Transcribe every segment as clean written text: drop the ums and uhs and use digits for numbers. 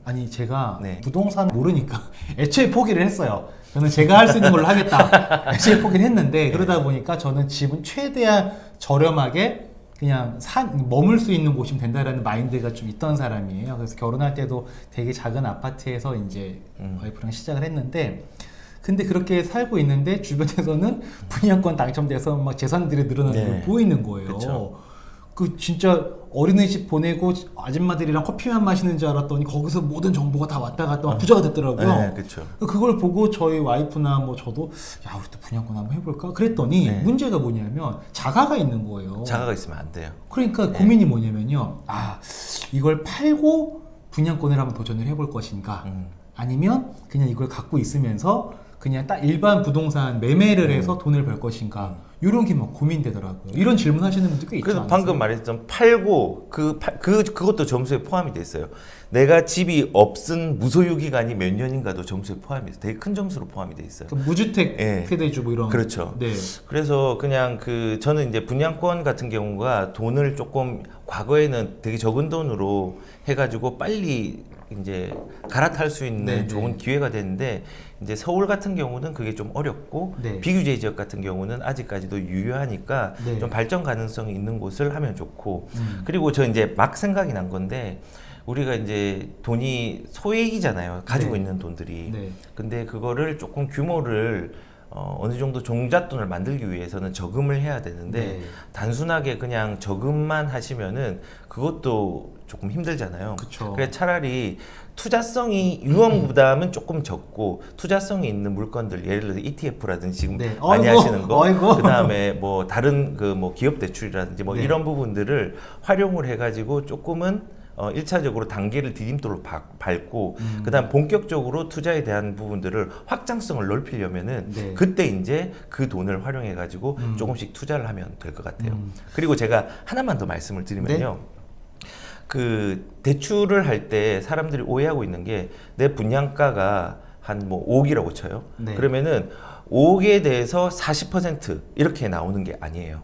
아니 제가 네. 부동산 모르니까 애초에 포기를 했어요. 저는 제가 할 수 있는 걸로 하겠다. 애초에 포기를 했는데 그러다 보니까 저는 집은 최대한 저렴하게 그냥 머물 수 있는 곳이면 된다라는 마인드가 좀 있던 사람이에요. 그래서 결혼할 때도 되게 작은 아파트에서 이제 와이프랑 시작을 했는데 근데 그렇게 살고 있는데 주변에서는 분양권 당첨돼서 막 재산들이 늘어나는 걸 네. 보이는 거예요. 그쵸. 그 진짜 어린이집 보내고 아줌마들이랑 커피만 마시는 줄 알았더니 거기서 모든 정보가 다 왔다 갔다 막 부자가 됐더라고요. 네, 그렇죠. 그걸 보고 저희 와이프나 뭐 저도 야 우리도 분양권 한번 해볼까 그랬더니 네. 문제가 뭐냐면 자가가 있는 거예요. 자가가 있으면 안 돼요. 그러니까 네. 고민이 뭐냐면요. 아 이걸 팔고 분양권을 한번 도전을 해볼 것인가 아니면 그냥 이걸 갖고 있으면서 그냥 딱 일반 부동산 매매를 해서 돈을 벌 것인가 이런 게 막 고민되더라고요. 이런 질문 하시는 분들 꽤 있죠. 그래서 방금 말했던 팔고 그것도 점수에 포함이 돼 있어요. 내가 집이 없은 무소유 기간이 몇 년인가도 점수에 포함이 돼요. 되게 큰 점수로 포함이 돼 있어요. 무주택 예. 세대주 뭐 이런. 그렇죠. 네. 그래서 그냥 저는 이제 분양권 같은 경우가 돈을 조금 과거에는 되게 적은 돈으로 해가지고 빨리 이제 갈아탈 수 있는 네, 좋은 네. 기회가 되는데 이제 서울 같은 경우는 그게 좀 어렵고 네. 비규제 지역 같은 경우는 아직까지도 유효하니까 네. 좀 발전 가능성이 있는 곳을 하면 좋고 그리고 저 이제 막 생각이 난 건데 우리가 이제 돈이 소액이잖아요. 가지고 네. 있는 돈들이. 네. 근데 그거를 조금 규모를 어느 정도 종잣돈을 만들기 위해서는 저금을 해야 되는데 네. 단순하게 그냥 저금만 하시면은 그것도 조금 힘들잖아요. 그쵸. 그래서 차라리 투자성이 유언 부담은 조금 적고 투자성이 있는 물건들 예를 들어서 ETF라든지 지금 네. 많이 어이구, 하시는 거 어이구. 그다음에 뭐 다른 뭐 기업 대출이라든지 뭐 네. 이런 부분들을 활용을 해가지고 조금은 1차적으로 단계를 디딤돌로 밟고 그다음 본격적으로 투자에 대한 부분들을 확장성을 넓히려면은 네. 그때 이제 그 돈을 활용해 가지고 조금씩 투자를 하면 될 것 같아요. 그리고 제가 하나만 더 말씀을 드리면요. 그 대출을 할 때 사람들이 오해하고 있는 게 내 분양가가 한 뭐 5억이라고 쳐요. 네. 그러면은 5억에 대해서 40% 이렇게 나오는 게 아니에요.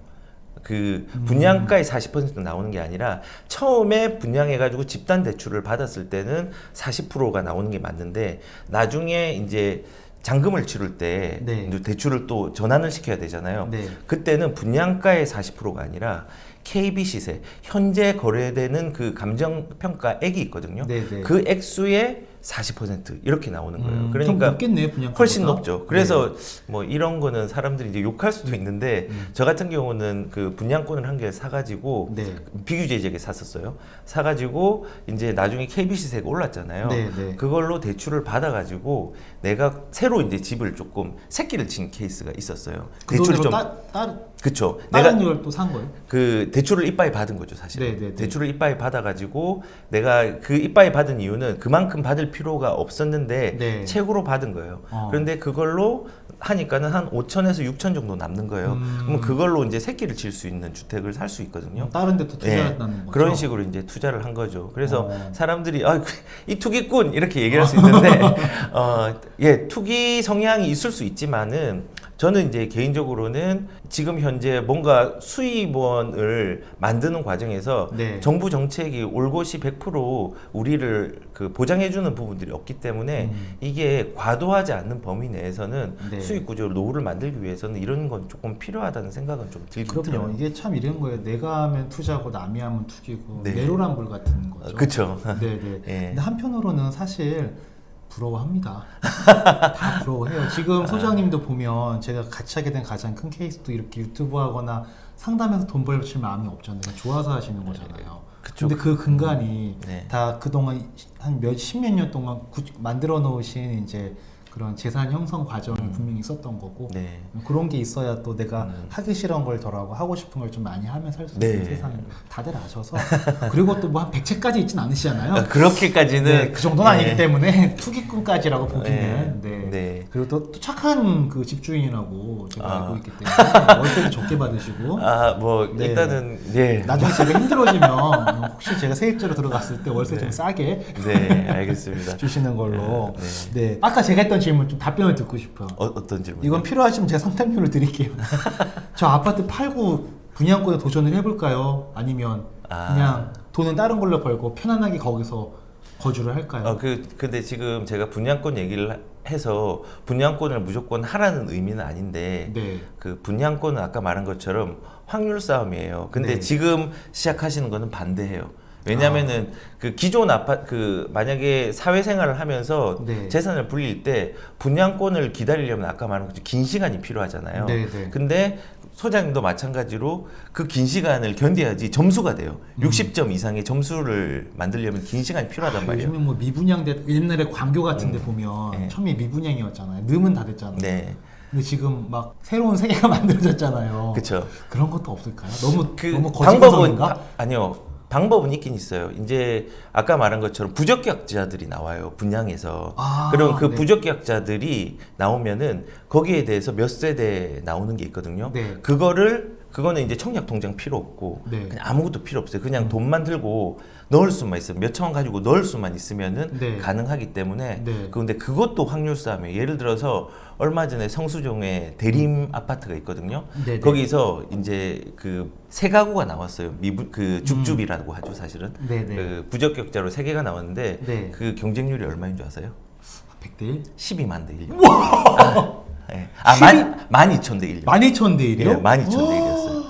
그 분양가의 40% 나오는 게 아니라 처음에 분양해가지고 집단 대출을 받았을 때는 40%가 나오는 게 맞는데 나중에 이제 잔금을 치를 때 네. 이제 대출을 또 전환을 시켜야 되잖아요. 네. 그때는 분양가의 40%가 아니라 KB 시세, 현재 거래되는 그 감정평가액이 있거든요. 네, 네. 그 액수의 40% 이렇게 나오는 거예요. 좀 그러니까 높겠네 분양. 훨씬 높죠. 그래서 뭐 이런 거는 사람들이 이제 욕할 수도 있는데 저 같은 경우는 그 분양권을 한 개 사가지고 네. 비규제 지역에 샀었어요. 사가지고 이제 나중에 KB 시세가 올랐잖아요. 네, 네. 그걸로 대출을 받아가지고 내가 새로 이제 집을 조금 새끼를 친 케이스가 있었어요. 그 대출이 돈으로 좀 그쵸. 다른 내가 걸 또 산 거예요? 그 대출을 이빠이 받은 거죠, 사실. 네, 네, 네. 대출을 이빠이 받아가지고 내가 그 이빠이 받은 이유는 그만큼 받을 필요가 없었는데 네. 채굴로 받은 거예요. 그런데 그걸로 하니까는 한 5천에서 6천 정도 남는 거예요. 그러면 그걸로 이제 새끼를 칠 수 있는 주택을 살 수 있거든요. 다른 데 또 투자한다는 거죠? 네. 그런 식으로 이제 투자를 한 거죠. 그래서 어. 사람들이 이 투기꾼 이렇게 얘기할 수 있는데 예, 투기 성향이 있을 수 있지만은 저는 이제 개인적으로는 지금 현재 뭔가 수입원을 만드는 과정에서 네. 정부 정책이 올곧이 100% 우리를 그 보장해주는 부분들이 없기 때문에 이게 과도하지 않는 범위 내에서는 네. 수익 구조를 노후를 만들기 위해서는 이런 건 조금 필요하다는 생각은 좀 들긴 그럼요. 들어요. 이게 참 이런 거예요. 내가 하면 투자고 남이 하면 투기고 네. 내로남불 같은 거죠. 그쵸. 네네. 예. 근데 한편으로는 사실 부러워합니다. 다 부러워해요. 지금 소장님도 보면 제가 같이 하게 된 가장 큰 케이스도 이렇게 유튜브 하거나 상담해서 돈 벌칠 마음이 없잖아요. 그냥 좋아서 하시는 거잖아요. 그쵸. 근데 그 근간이 네. 다 그동안 한 십몇 년 동안 만들어 놓으신 이제 그런 재산 형성 과정이 분명히 있었던 거고 네. 그런 게 있어야 또 내가 하기 싫은 걸 덜하고 하고 싶은 걸 좀 많이 하면 살 수 있는 네. 세상을 다들 아셔서 그리고 또 뭐 한 100채까지 있진 않으시잖아요. 그렇게까지는 네, 그 정도는 네. 아니기 때문에 투기꾼까지라고 보기는 네. 네. 네. 그리고 또 착한 그 집주인이라고 제가 알고 있기 때문에 월세도 적게 받으시고 뭐 네. 일단은 네. 나중에 제가 힘들어지면 혹시 제가 세입자로 들어갔을 때 월세 좀 싸게 네, 알겠습니다. 주시는 걸로 네. 네. 아까 제가 했던 질문 좀 답변을 듣고 싶어요. 어떤 질문? 이건 필요하시면 제가 상담료를 드릴게요. 저 아파트 팔고 분양권에 도전을 해볼까요? 아니면 그냥 돈은 다른 걸로 벌고 편안하게 거기서 거주를 할까요? 근데 지금 제가 분양권 얘기를 해서 분양권을 무조건 하라는 의미는 아닌데 네. 그 분양권은 아까 말한 것처럼 확률 싸움이에요. 근데 네. 지금 시작하시는 거는 반대해요. 왜냐면은 그 기존 아파트 만약에 사회생활을 하면서 네. 재산을 불릴 때 분양권을 기다리려면 아까 말한 것처럼 긴 시간이 필요하잖아요. 네, 네. 근데 소장님도 마찬가지로 그 긴 시간을 견뎌야지 점수가 돼요. 60점 이상의 점수를 만들려면 긴 시간이 필요하단 말이에요. 요즘에 뭐 미분양돼 옛날에 광교 같은데 보면 네. 처음에 미분양이었잖아요. 늠은 다 됐잖아요. 네. 근데 지금 막 새로운 세계가 만들어졌잖아요. 그렇죠. 그런 것도 없을까요? 너무 방법은 거짓말인가? 아니요. 방법은 있긴 있어요. 이제 아까 말한 것처럼 부적격자들이 나와요. 분양에서. 그럼 그 네. 부적격자들이 나오면은 거기에 대해서 몇 세대 나오는 게 있거든요. 네. 그거는 이제 청약 통장 필요 없고 네. 그냥 아무것도 필요 없어요. 그냥 돈만 들고 넣을 수만 있으면 몇 천원 가지고 넣을 수만 있으면은 네. 가능하기 때문에 네. 근데 그것도 확률 싸움이에요. 예를 들어서 얼마 전에 성수동에 대림 아파트가 있거든요. 네, 네. 거기서 이제 그 세 가구가 나왔어요. 그 줍줍이라고 하죠, 사실은. 네, 네. 그 부적격자로 세 개가 나왔는데 네. 그 경쟁률이 얼마인 줄 아세요? 100대 1? 12만 대 1. 네. 12,000 대 1. 12,000대 1이요? 예, 12,000 대 1이었어요.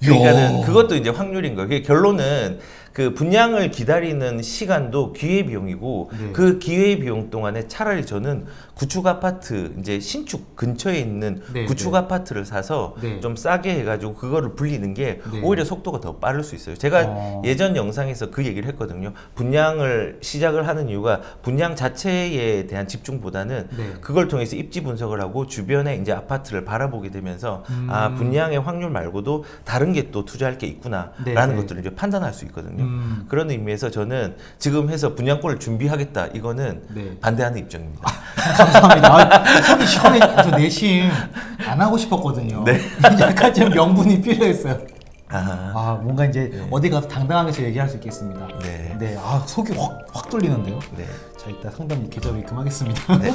그러니까는 그것도 이제 확률인 거예요. 그게 결론은 그 분양을 기다리는 시간도 기회비용이고 네. 그 기회비용 동안에 차라리 저는 구축 아파트 이제 신축 근처에 있는 네, 구축 네. 아파트를 사서 네. 좀 싸게 해가지고 그거를 불리는 게 네. 오히려 속도가 더 빠를 수 있어요. 제가 예전 영상에서 그 얘기를 했거든요. 분양을 시작을 하는 이유가 분양 자체에 대한 집중보다는 네. 그걸 통해서 입지 분석을 하고 주변에 이제 아파트를 바라보게 되면서 아 분양의 확률 말고도 다른 게 또 투자할 게 있구나라는 네, 네. 것들을 이제 판단할 수 있거든요. 그런 의미에서 저는 지금 해서 분양권을 준비하겠다 이거는 네. 반대하는 입장입니다. 감사합니다. 속이 시원해. 저 내심 안 하고 싶었거든요. 네. 약간 좀 명분이 필요했어요. 아, 뭔가 이제 어디 가서 당당하게 얘기할 수 있겠습니다. 네. 속이 확 뚫리는데요. 네. 자, 이따 상담 계좌를 입금하겠습니다. 네.